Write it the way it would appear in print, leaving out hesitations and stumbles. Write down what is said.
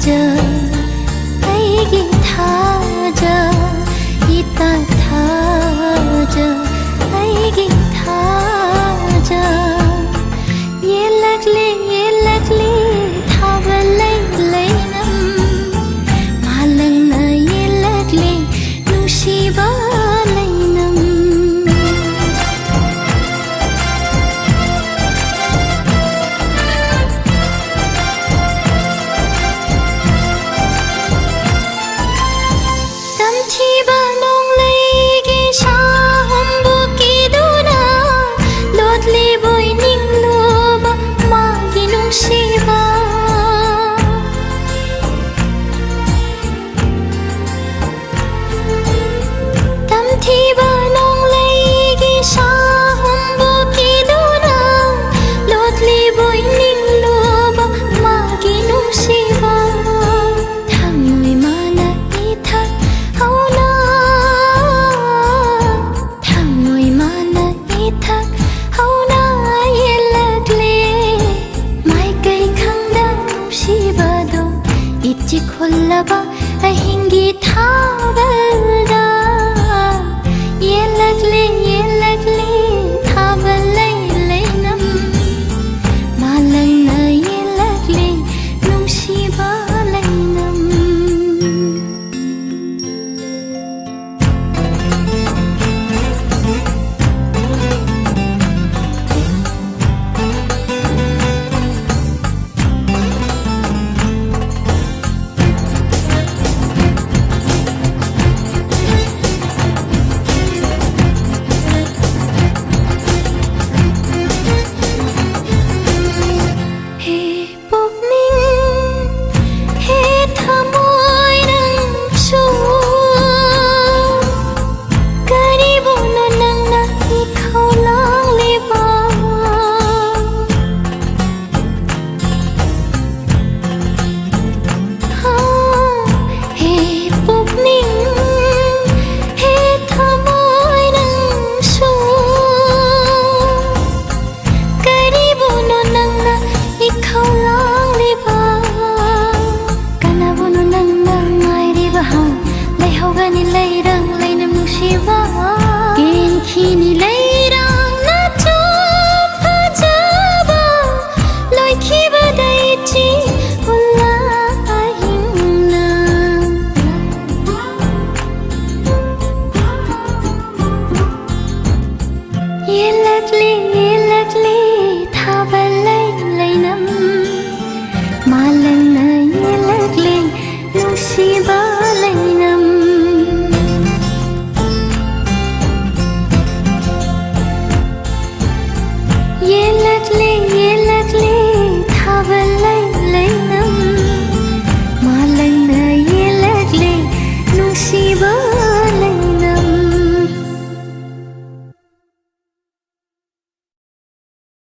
थाजा अैगी थाजा इता थाजा अैगी थाजा ये लगले थावलै लैनम मालंगना ये लगले नुसिबा लैनम tamchiba nonglegi shahumbu kiduna lotli boy ningloba magi nungsiba tamchiba nonglegi shahumbu kiduna lotli boy ningloba magi nungsiba thamui mana ithak hauna thamui mana ithak hauna yelagle mai kai khangda nungsiba do ichi khollaba ahingi thaval